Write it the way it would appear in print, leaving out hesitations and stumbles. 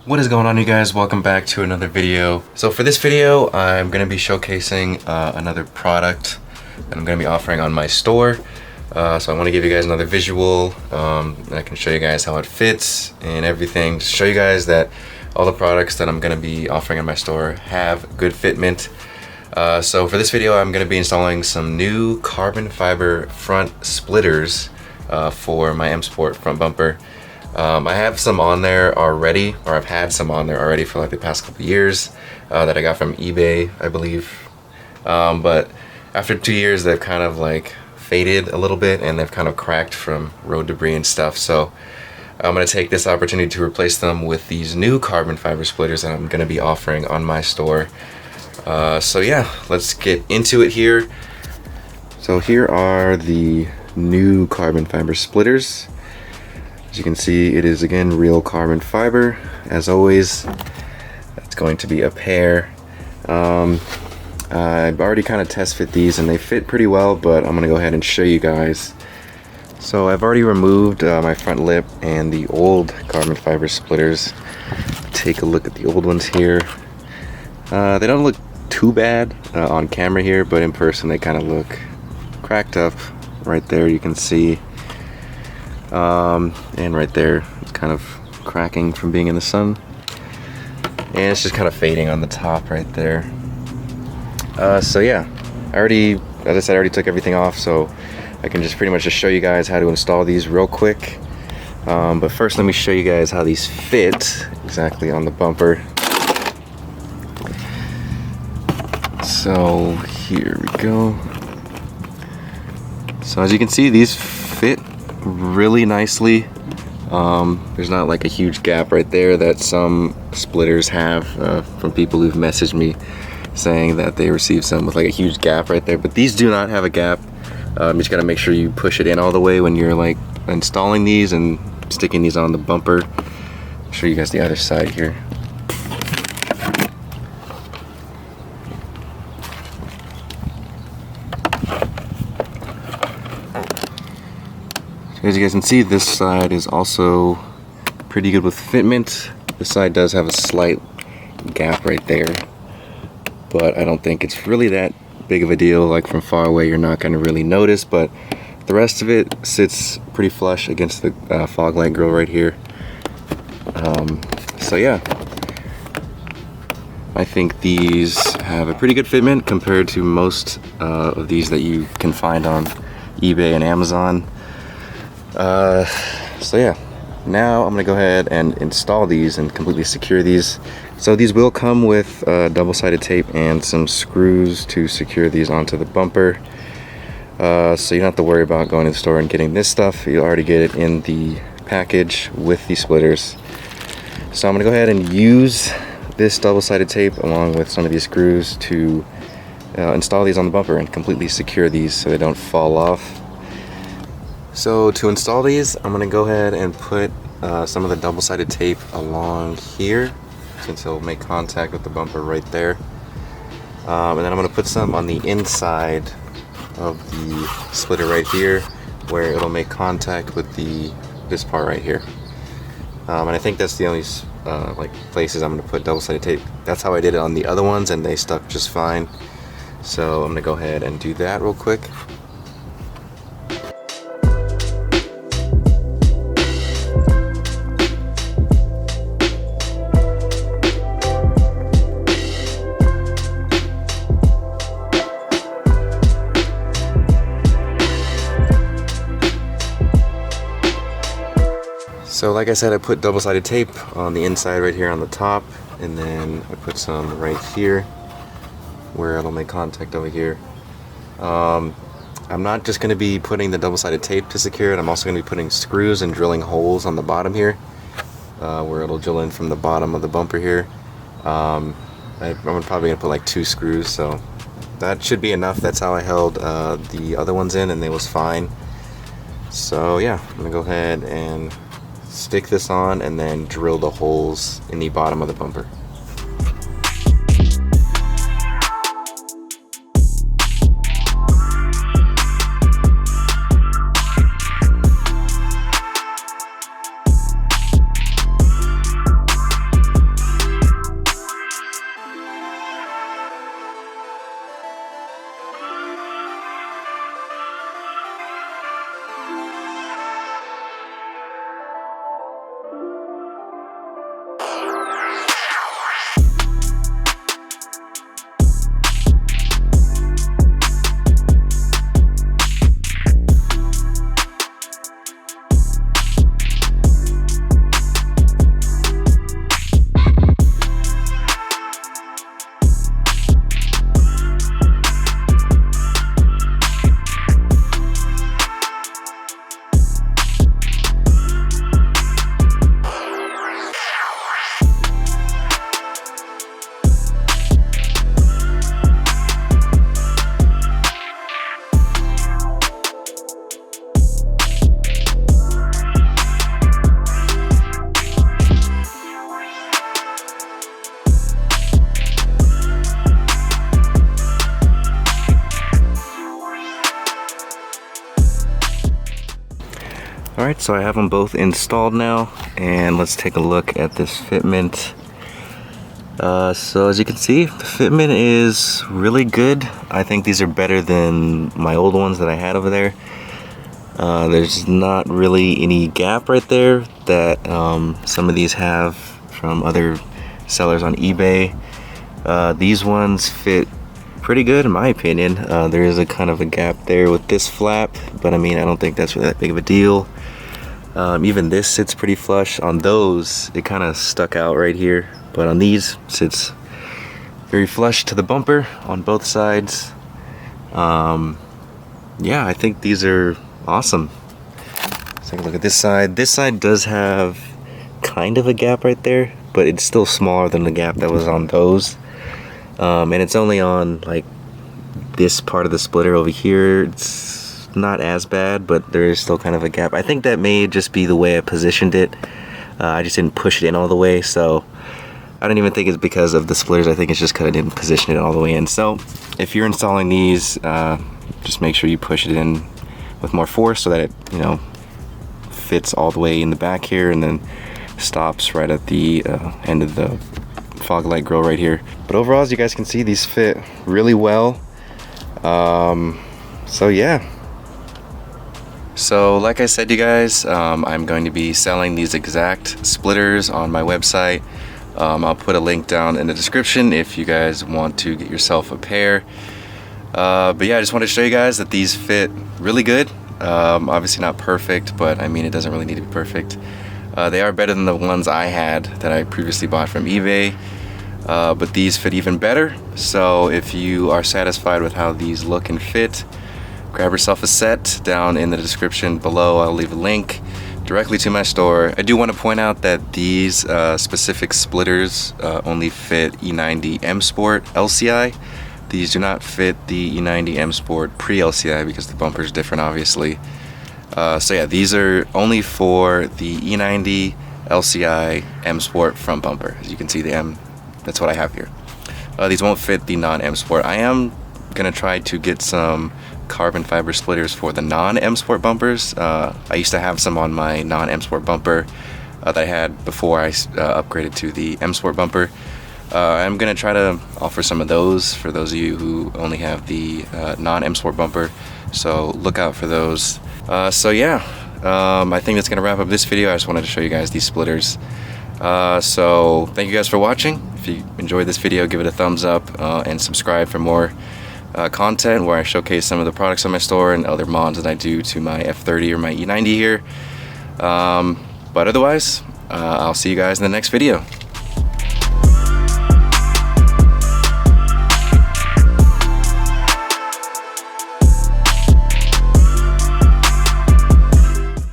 What is going on, you guys? Welcome back to another video. So for this video, I'm going to be showcasing another product that I'm going to be offering on my store. So I want to give you guys another visual, and I can show you guys how it fits and everything. Just show you guys that all the products that I'm going to be offering in my store have good fitment. So for this video, I'm going to be installing some new carbon fiber front splitters for my M Sport front bumper. I have some on there already, or I've had some on there already for like the past couple years that I got from eBay, I believe. But after 2 years, they've kind of like faded a little bit and they've kind of cracked from road debris and stuff. So I'm going to take this opportunity to replace them with these new carbon fiber splitters that I'm going to be offering on my store. So yeah, let's get into it here. So here are the new carbon fiber splitters. As you can see, it is again real carbon fiber. As always, that's going to be a pair. I've already kind of test fit these and they fit pretty well, but I'm gonna go ahead and show you guys. So I've already removed my front lip and the old carbon fiber splitters. Take a look at the old ones here. They don't look too bad on camera here, but in person they kind of look cracked up. Right there you can see, and right there it's kind of cracking from being in the sun, and it's just kind of fading on the top right there. So yeah, as I said, I already took everything off, so I can just pretty much just show you guys how to install these real quick. But first let me show you guys how these fit exactly on the bumper. So here we go. So as you can see, these fit really nicely. There's not like a huge gap right there that some splitters have, from people who've messaged me saying that they received some with like a huge gap right there, but these do not have a gap. You just gotta make sure you push it in all the way when you're like installing these and sticking these on the bumper. I'll show you guys the other side here. As you guys can see, this side is also pretty good with fitment. This side does have a slight gap right there, but I don't think it's really that big of a deal. Like from far away you're not going to really notice, but the rest of it sits pretty flush against the fog light grill right here. So yeah, I think these have a pretty good fitment compared to most of these that you can find on eBay and Amazon. So yeah, now I'm gonna go ahead and install these and completely secure these. So these will come with double-sided tape and some screws to secure these onto the bumper. So you don't have to worry about going to the store and getting this stuff. You'll already get it in the package with the splitters. So I'm gonna go ahead and use this double-sided tape along with some of these screws to install these on the bumper and completely secure these so they don't fall off. So to install these, I'm going to go ahead and put some of the double-sided tape along here, since it'll make contact with the bumper right there. And then I'm going to put some on the inside of the splitter right here, where it'll make contact with this part right here. And I think that's the only like places I'm going to put double-sided tape. That's how I did it on the other ones, and they stuck just fine. So I'm going to go ahead and do that real quick. So like I said, I put double-sided tape on the inside right here on the top, and then I put some right here where it'll make contact over here. I'm not just going to be putting the double-sided tape to secure it, I'm also going to be putting screws and drilling holes on the bottom here, where it'll drill in from the bottom of the bumper here. I'm probably going to put like 2 screws, so that should be enough. That's how I held the other ones in, and they was fine. So yeah, I'm going to go ahead and stick this on and then drill the holes in the bottom of the bumper. Alright, so I have them both installed now, and let's take a look at this fitment. So as you can see, the fitment is really good. I think these are better than my old ones that I had over there. There's not really any gap right there that some of these have from other sellers on eBay. These ones fit pretty good in my opinion. There is a kind of a gap there with this flap, but I mean, I don't think that's really that big of a deal. Even this sits pretty flush. On those, it kind of stuck out right here, but on these, sits very flush to the bumper on both sides. Yeah, I think these are awesome. Let's take a look at this side. This side does have kind of a gap right there, but it's still smaller than the gap that was on those. And it's only on like this part of the splitter over here. It's not as bad, but there is still kind of a gap. I think that may just be the way I positioned it. I just didn't push it in all the way, so I don't even think it's because of the splitters. I think it's just because I didn't position it all the way in. So if you're installing these, just make sure you push it in with more force so that it, you know, fits all the way in the back here and then stops right at the end of the fog light grill right here. But overall, as you guys can see, these fit really well. So yeah. So like I said, you guys, I'm going to be selling these exact splitters on my website. I'll put a link down in the description if you guys want to get yourself a pair. But yeah, I just wanted to show you guys that these fit really good. Obviously not perfect, but I mean, it doesn't really need to be perfect. They are better than the ones I had that I previously bought from eBay. But these fit even better. So if you are satisfied with how these look and fit, grab yourself a set. Down in the description below, I'll leave a link directly to my store. I do want to point out that these specific splitters only fit E90 M Sport LCI. These do not fit the E90 M Sport pre-LCI because the bumper is different, obviously. So yeah, these are only for the E90 LCI M Sport front bumper. As you can see, the M, that's what I have here. These won't fit the non-M Sport. I am gonna try to get some carbon fiber splitters for the non-M Sport bumpers. I used to have some on my non-M Sport bumper that I had before I upgraded to the M Sport bumper. I'm gonna try to offer some of those for those of you who only have the non-M Sport bumper, so look out for those. So yeah, I think that's gonna wrap up this video. I just wanted to show you guys these splitters. So thank you guys for watching. If you enjoyed this video, give it a thumbs up and subscribe for more content where I showcase some of the products on my store and other mods that I do to my F30 or my E90 here. But otherwise, I'll see you guys in the next video.